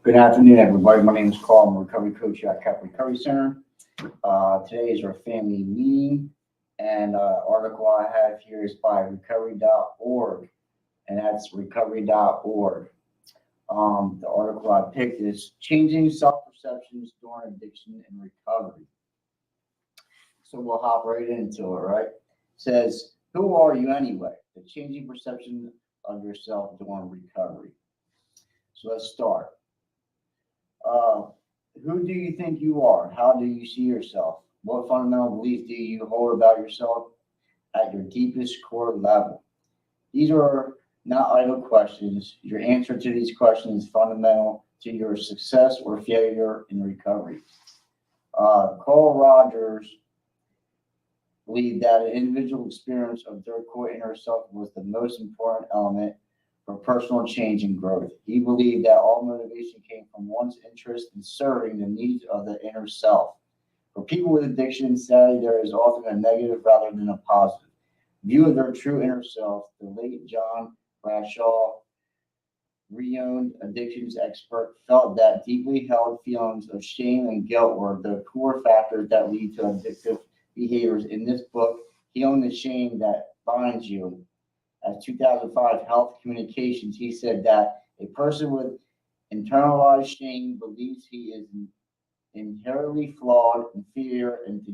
Good afternoon, everybody. My name is Carl. I'm a recovery coach here at Cap Recovery Center. Today is our family meeting, and article I have here is by recovery.org, and that's recovery.org. The article I picked is Changing Self-Perceptions During Addiction and Recovery. So we'll hop right into it, right? It says, who are you anyway? The changing perception of yourself during recovery. So let's start. Uh, who do you think you are? How do you see yourself? What fundamental beliefs do you hold about yourself at your deepest core level? These are not idle questions. Your answer to these questions is fundamental to your success or failure in recovery. Carl Rogers believed that an individual experience of their core inner self was the most important element for personal change and growth. He believed that all motivation came from one's interest in serving the needs of the inner self. For people with addiction, sadly, there is often a negative rather than a positive view of their true inner self. The late John Bradshaw, renowned addictions expert, felt that deeply held feelings of shame and guilt were the core factors that lead to addictive behaviors. In this book, Healing the Shame That Binds You, as 2005 Health Communications, he said that a person with internalized shame believes he is inherently flawed, inferior, and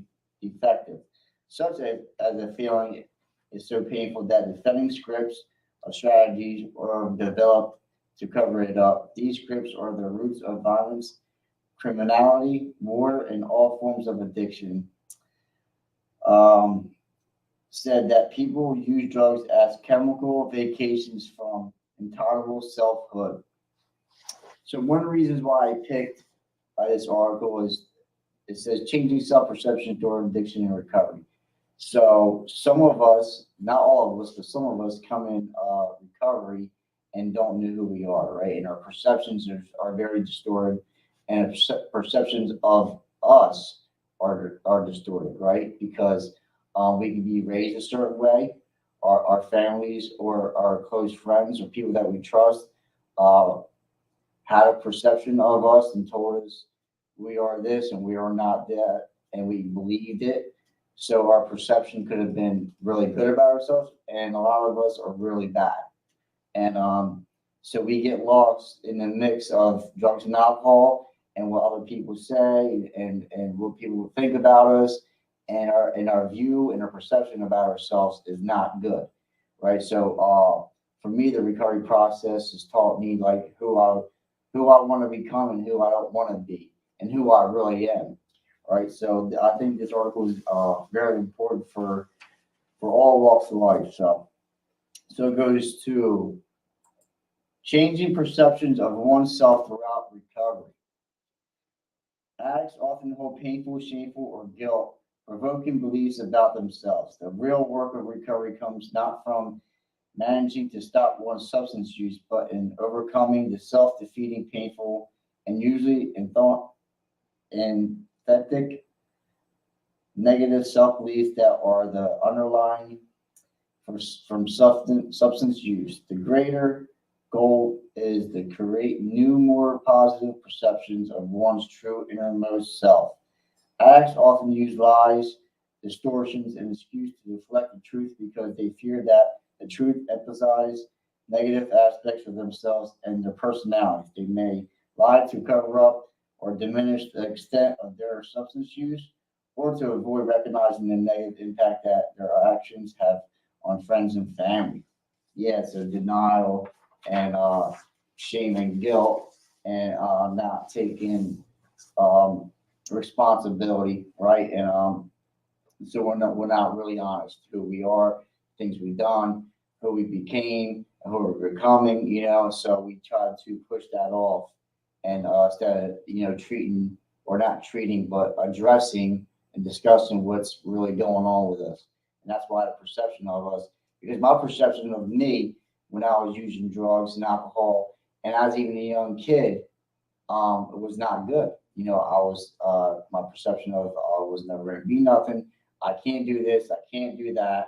defective. Such as a feeling is so painful that defending scripts or strategies are developed to cover it up. These scripts are the roots of violence, criminality, war, and all forms of addiction. Said that people use drugs as chemical vacations from intolerable selfhood. So one of the reasons why I picked this article is it says changing self-perception during addiction and recovery. So some of us, not all of us, but some of us come in recovery and don't know who we are, right? And our perceptions are very distorted, and perceptions of us are distorted, right? Because we can be raised a certain way. Our families or our close friends or people that we trust had a perception of us and told us we are this and we are not that, and we believed it. So our perception could have been really good about ourselves, and a lot of us are really bad. And so we get lost in the mix of drugs and alcohol and what other people say and what people think about us, and our view and our perception about ourselves is not good, right? So for me, the recovery process has taught me like who I want to become and who I don't want to be and who I really am, right? So I think this article is very important for all walks of life. So it goes to changing perceptions of oneself throughout recovery. Addicts often hold painful, shameful, or guilt provoking beliefs about themselves. The real work of recovery comes not from managing to stop one's substance use, but in overcoming the self-defeating, painful, and usually emphatic negative self-beliefs that are the underlying from substance use. The greater goal is to create new, more positive perceptions of one's true innermost self. Addicts often use lies, distortions, and excuses to reflect the truth because they fear that the truth emphasizes negative aspects of themselves and their personalities. They may lie to cover up or diminish the extent of their substance use or to avoid recognizing the negative impact that their actions have on friends and family. Yeah, so denial and shame and guilt and not taking um, responsibility, right? And so we're not really honest who we are, things we've done, who we became, who we're becoming, So we try to push that off, and instead of treating or not treating, but addressing and discussing what's really going on with us. And that's why the perception of us, because my perception of me when I was using drugs and alcohol, and I was even a young kid, it was not good. I was my perception of I was never going to be nothing. I can't do this. I can't do that.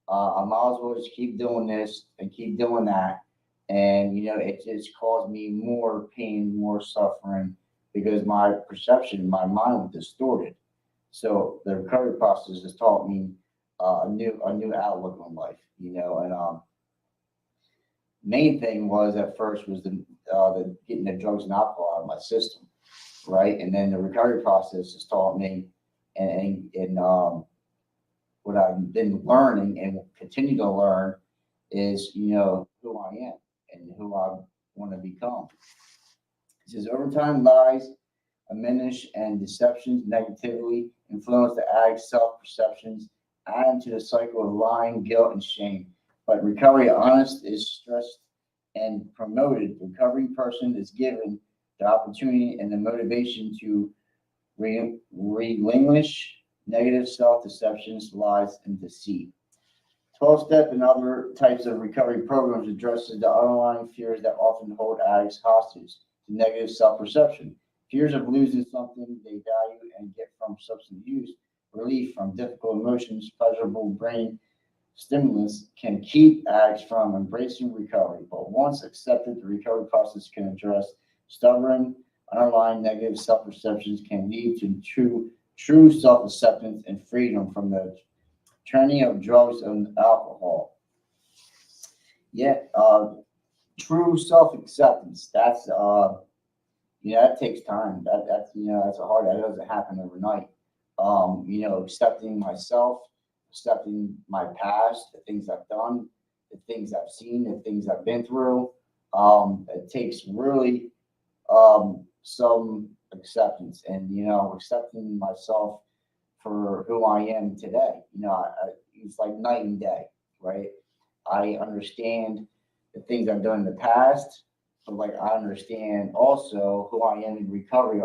I might as well just keep doing this and keep doing that. And, it just caused me more pain, more suffering because my perception, my mind was distorted. So the recovery process has taught me a new outlook on life, and main thing was at first was the getting the drugs and alcohol out of my system, right? And then the recovery process has taught me, and what I've been learning and will continue to learn is, who I am and who I want to become. It says over time, lies, diminish, and deceptions negatively influence the addict's self-perceptions, adding to the cycle of lying, guilt, and shame. But recovery honest is stressed and promoted. The recovering person is given the opportunity and the motivation to relinquish negative self-deceptions, lies, and deceit. 12-step and other types of recovery programs addresses the underlying fears that often hold addicts hostage to negative self-perception. Fears of losing something they value and get from substance use, relief from difficult emotions, pleasurable brain stimulus can keep addicts from embracing recovery. But once accepted, the recovery process can address stubborn, underlying negative self-perceptions can lead to true self-acceptance and freedom from the turning of drugs and alcohol. Yet, true self-acceptance, that takes time. That's a hard, that doesn't happen overnight. Accepting myself, accepting my past, the things I've done, the things I've seen, the things I've been through. It takes really some acceptance and, accepting myself for who I am today. It's like night and day, right? I understand the things I've done in the past, but like I understand also who I am in recovery,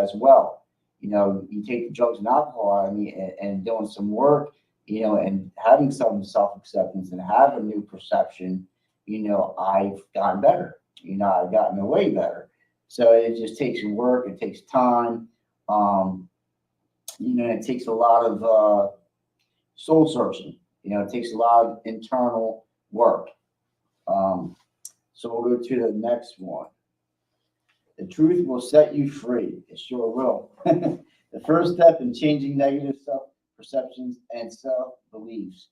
as well. You take the drugs and alcohol out of me and doing some work, and having some self acceptance and have a new perception, I've gotten better. I've gotten way better. So it just takes work. It takes time. It takes a lot of soul searching. It takes a lot of internal work. Um, so we'll go to the next one. The truth will set you free. It sure will. The first step in changing negative self perceptions and self beliefs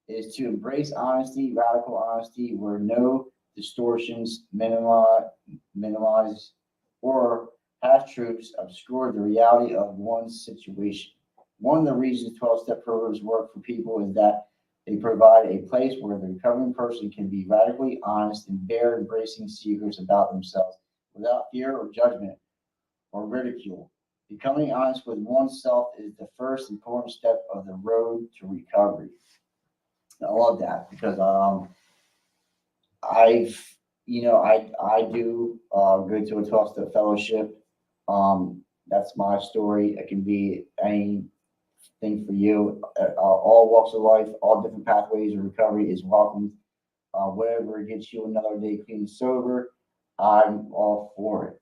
is to embrace honesty, radical honesty, where no distortions, minimize or half truths obscure the reality of one's situation. One of the reasons 12-step programs work for people is that they provide a place where the recovering person can be radically honest and bear embracing secrets about themselves without fear or judgment or ridicule. Becoming honest with oneself is the first important step of the road to recovery. I love that because I've I do go to a 12-step fellowship. That's my story. It can be anything for you. All walks of life, all different pathways of recovery is welcome. Whatever gets you another day clean and sober, I'm all for it.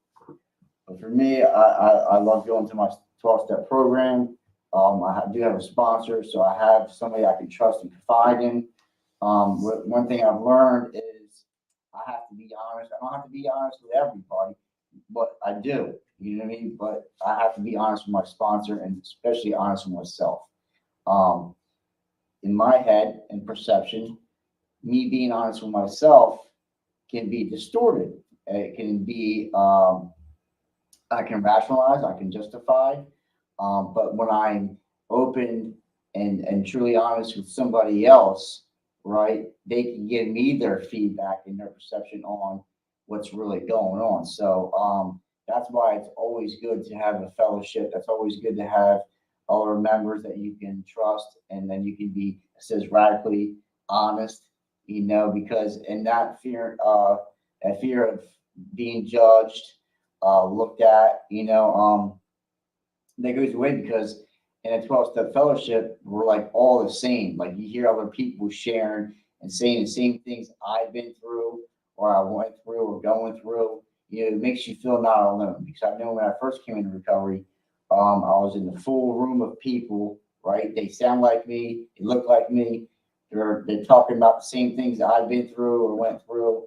But for me, I love going to my 12-step program. Do have a sponsor, so I have somebody I can trust and confide in. One thing I've learned is I have to be honest. I don't have to be honest with everybody, but I do. You know what I mean? But I have to be honest with my sponsor and especially honest with myself. Um, in my head and perception, me being honest with myself can be distorted. It can be, I can rationalize, I can justify. But when I'm open and truly honest with somebody else, right, they can give me their feedback and their perception on what's really going on. So that's why it's always good to have a fellowship. That's always good to have other members that you can trust, and then you can be, it says, radically honest, because in that fear of being judged, looked at, that goes away because in a 12-step fellowship, we're like all the same. Like you hear other people sharing and saying the same things I've been through or I went through or going through. It makes you feel not alone. Because I know when I first came into recovery, I was in the full room of people, right? They sound like me, they look like me, they're talking about the same things that I've been through or went through.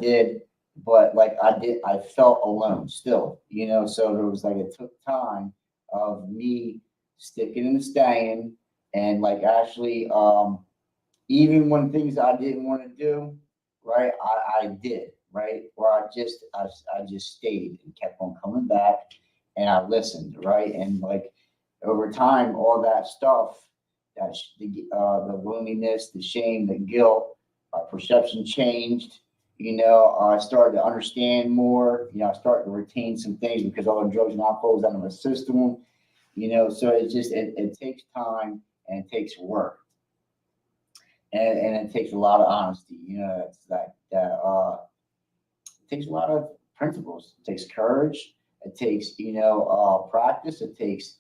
did, but like I felt alone still, you know. So there was like it took time of me sticking and staying, and like actually, even when things I didn't want to do, right, I did, right, or I just stayed and kept on coming back, and I listened, right, and like over time, all that stuff, the loneliness, the shame, the guilt, perception changed. You know, I started to understand more. You know, I started to retain some things because all the drugs and alcohol is out of my system. You know, so it takes time and it takes work and it takes a lot of honesty. You know, it's it takes a lot of principles. It takes courage. It takes practice. It takes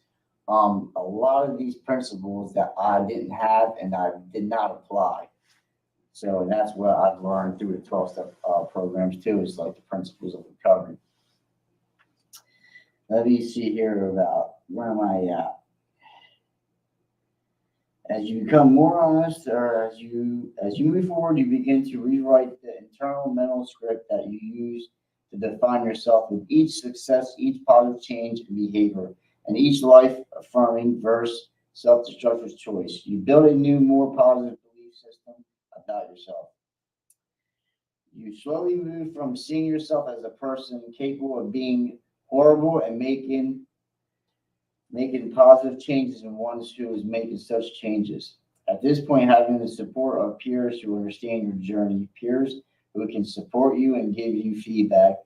a lot of these principles that I didn't have and I did not apply. So and that's what I've learned through the 12-step programs too. Is like the principles of recovery. Let me see here about where am I at? As you become more honest, or as you move forward, you begin to rewrite the internal mental script that you use to define yourself with each success, each positive change in behavior, and each life affirming versus self-destructive choice. You build a new, more positive belief system about yourself. You slowly move from seeing yourself as a person capable of being horrible and making positive changes in one who is making such changes. At this point, having the support of peers who understand your journey, peers who can support you and give you feedback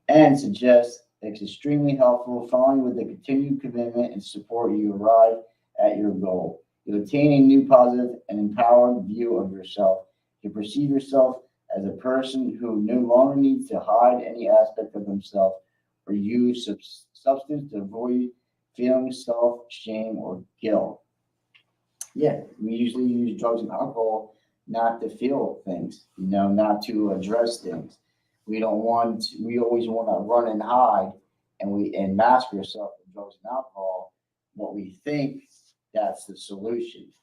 and suggest it's extremely helpful. Following with a continued commitment and support, you arrive at your goal. You attain a new positive and empowered view of yourself. You perceive yourself as a person who no longer needs to hide any aspect of themselves or use substance to avoid feeling self, shame, or guilt. Yeah, we usually use drugs and alcohol not to feel things, you know, not to address things. We always want to run and hide and mask ourselves with drugs and alcohol. What we think that's the solution.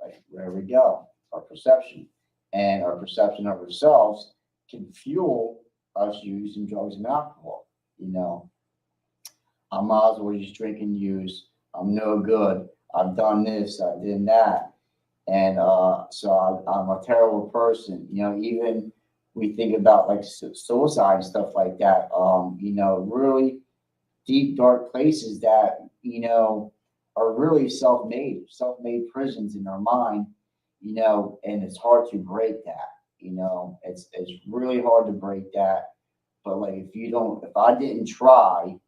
Like where we go, our perception. And our perception of ourselves can fuel us using drugs and alcohol, you know. I might as well just drink and use. I'm no good. I've done this. I did that, and I'm a terrible person. You know, even we think about like suicide and stuff like that. You know, really deep dark places that are really self-made prisons in our mind. You know, and it's hard to break that. You know, it's really hard to break that. But like if I didn't try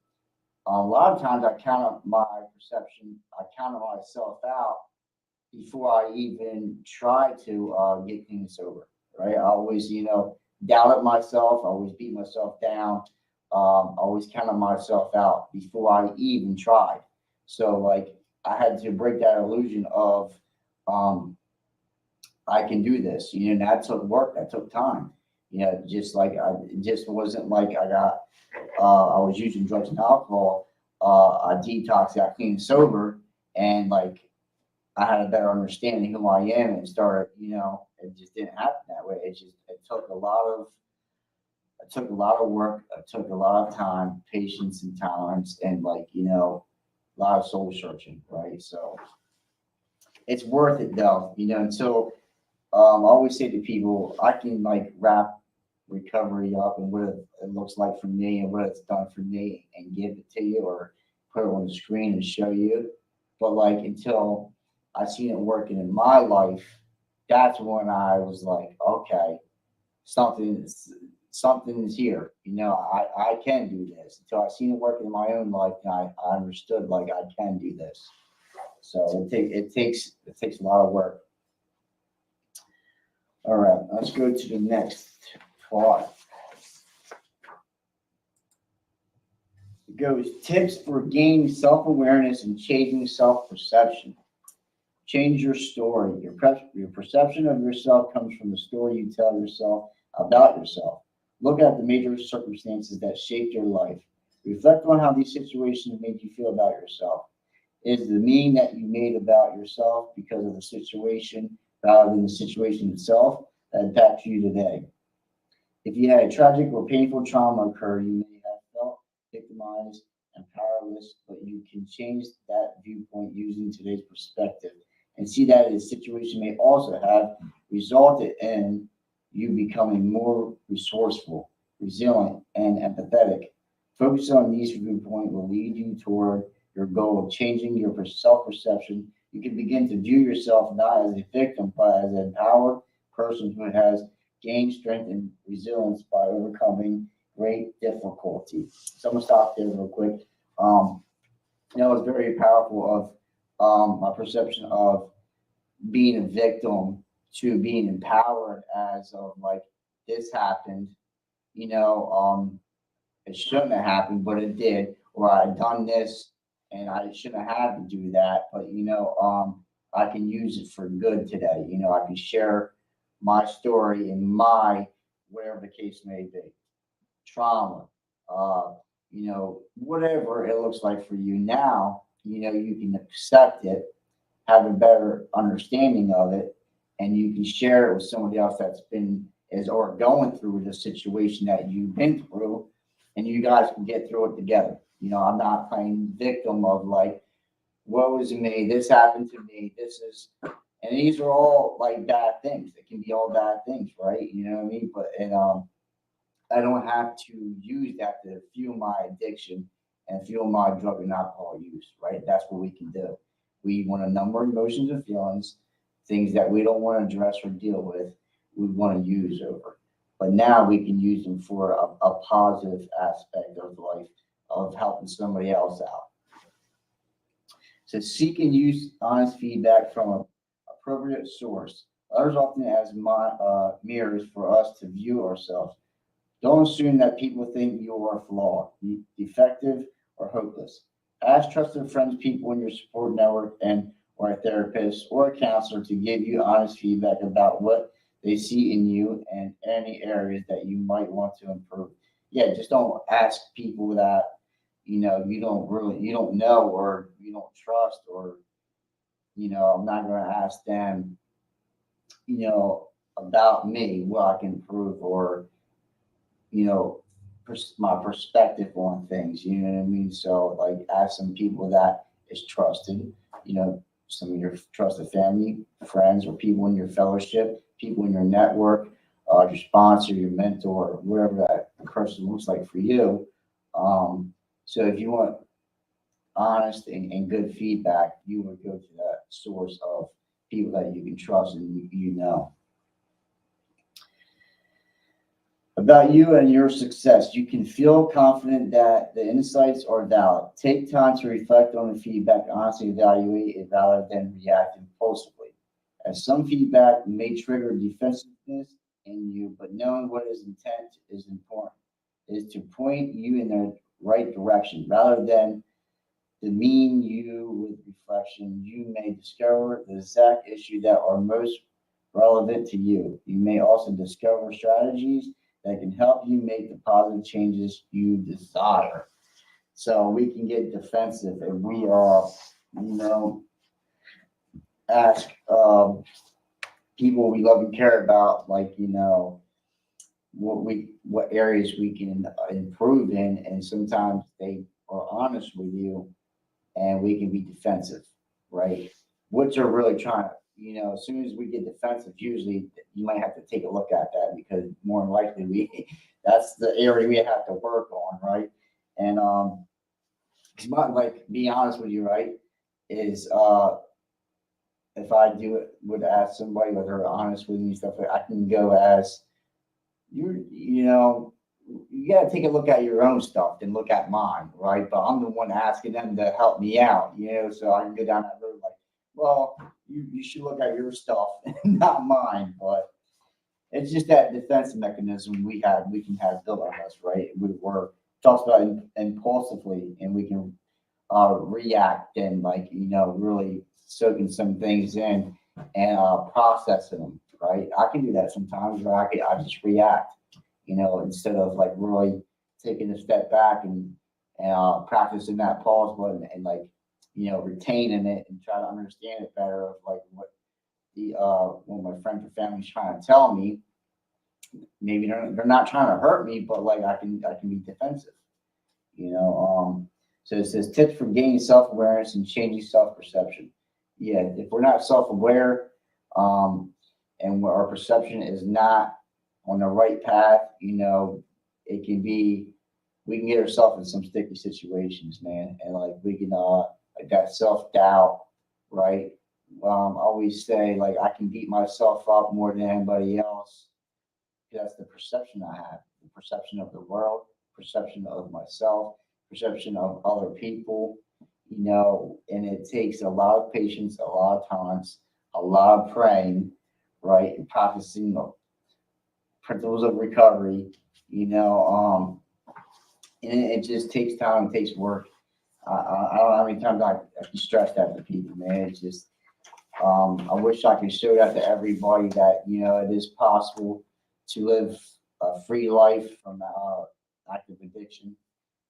a lot of times I counted my perception, I counted myself out before I even tried to get things sober, right? I always, doubted myself, I always beat myself down, always counted myself out before I even tried. So, like, I had to break that illusion of um, I can do this, and that took work, that took time. Just like it just wasn't like I was using drugs and alcohol. I detoxed, got clean and sober, and like I had a better understanding who I am and started, it just didn't happen that way. It took a lot of work, it took a lot of time, patience and tolerance, and like, a lot of soul searching, right? So it's worth it though, until I always say to people, I can like wrap recovery up and what it looks like for me and what it's done for me and give it to you or put it on the screen and show you. But like until I seen it working in my life, that's when I was like, okay, something's here. I can do this. Until I seen it working in my own life, and I understood like I can do this. So it takes a lot of work. All right, let's go to the next part. It goes tips for gaining self-awareness and changing self-perception. Change your story. Your perception of yourself comes from the story you tell yourself about yourself. Look at the major circumstances that shaped your life. Reflect on how these situations made you feel about yourself. Is the meaning that you made about yourself because of the situation rather than the situation itself that impacts you today? If you had a tragic or painful trauma occur, you may have felt victimized and powerless, but you can change that viewpoint using today's perspective and see that the situation may also have resulted in you becoming more resourceful, resilient, and empathetic. Focus on these viewpoints will lead you toward your goal of changing your self-perception. You can begin to view yourself not as a victim, but as an empowered person who has gained strength and resilience by overcoming great difficulty. So I'm gonna stop there real quick. Um, it's very powerful of my perception of being a victim to being empowered as of like this happened, you know, it shouldn't have happened, but it did, or I done this and I shouldn't have had to do that, but I can use it for good today. I can share my story and my whatever the case may be, trauma, uh, whatever it looks like for you now, you can accept it, have a better understanding of it, and you can share it with somebody else that's been is or going through the situation that you've been through, and you guys can get through it together. I'm not playing victim of like, woe is me, this happened to me, this is, and these are all like bad things. It can be all bad things, right? You know what I mean? But I don't have to use that to fuel my addiction and fuel my drug and alcohol use, right? That's what we can do. We want to number emotions and feelings, things that we don't want to address or deal with, we want to use over. But now we can use them for a positive aspect of life, of helping somebody else out. So seek and use honest feedback from an appropriate source. Others often as mirrors for us to view ourselves. Don't assume that people think you are flawed, defective, or hopeless. Ask trusted friends, people in your support network, and or a therapist or a counselor to give you honest feedback about what they see in you and any areas that you might want to improve. Yeah, just don't ask people that you don't know or you don't trust, or I'm not going to ask them about me what I can improve, or you know, my perspective on things. You know what I mean? So, like, ask some people that is trusted. Some of your trusted family, friends, or people in your fellowship, people in your network, your sponsor, your mentor, whatever that person looks like for you. So, if you want honest and good feedback, you would go to that source of people that you can trust and you know. About you and your success. You can feel confident that the insights are valid. Take time to reflect on the feedback, honestly evaluate it rather than react impulsively. As some feedback may trigger defensiveness in you, but knowing what is intent is important. It is to point you in the right direction rather than demean you with reflection. You may discover the exact issue that are most relevant to you. You may also discover strategies that can help you make the positive changes you desire. So we can get defensive if we are, ask people we love and care about, like, what areas we can improve in, and sometimes they are honest with you, and we can be defensive, right? What you're really trying to, as soon as we get defensive, usually you might have to take a look at that, because more than likely that's the area we have to work on, right? And like, be honest with you, right? Is if I do it, would ask somebody whether they're honest with me, stuff like, I can go as you got to take a look at your own stuff and look at mine, right? But I'm the one asking them to help me out, so I can go down that road like, well, you should look at your stuff and not mine. But it's just that defense mechanism we can have built on us, right? We're talks about impulsively, and we can react and, like, really soaking some things in and processing them, right? I can do that sometimes, where I just react, instead of like really taking a step back and practicing that pause button and, like, retaining it and try to understand it better, of like what my friends or family's trying to tell me. maybe they're not trying to hurt me, but like I can be defensive, you know. So it says tips for gaining self awareness and changing self perception. Yeah, if we're not self aware, and where our perception is not on the right path, you know, it can be we can get ourselves in some sticky situations, man, and like we can like that self doubt, right? I always say like I can beat myself up more than anybody else. That's the perception I have, the perception of the world, perception of myself, perception of other people, you know, and it takes a lot of patience, a lot of times, a lot of praying, right, and practicing the principles of recovery, you know, and it just takes time, it takes work. I don't know how many times I can stress that to people, man. It's just, I wish I could show that to everybody that, you know, it is possible to live a free life from active addiction,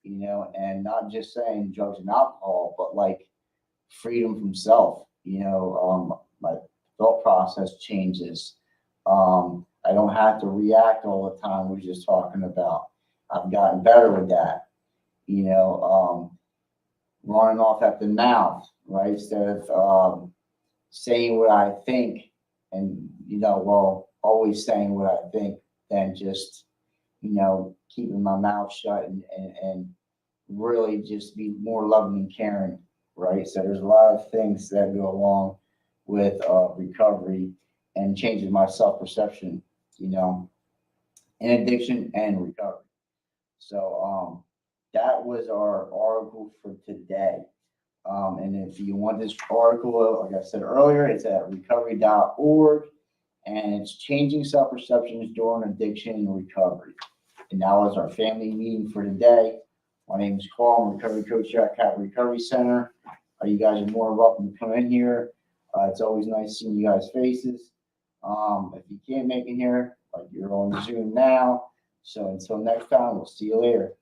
you know, and not just saying drugs and alcohol, but like freedom from self, you know, my thought process changes. I don't have to react all the time. We're just talking about. I've gotten better with that, you know, running off at the mouth, right? Instead of saying what I think and, you know, well, always saying what I think than just, you know, keeping my mouth shut and really just be more loving and caring, right? So there's a lot of things that go along with recovery and changing my self perception, you know, in addiction and recovery. So that was our article for today. And if you want this article, like I said earlier, it's at recovery.org and it's changing self perceptions during addiction and recovery. And that was our family meeting for today. My name is Carl. I'm a recovery coach here at Capital Recovery Center. You guys are more welcome to come in here. It's always nice seeing you guys' faces. If you can't make it here, like you're on Zoom now. So until next time, we'll see you later.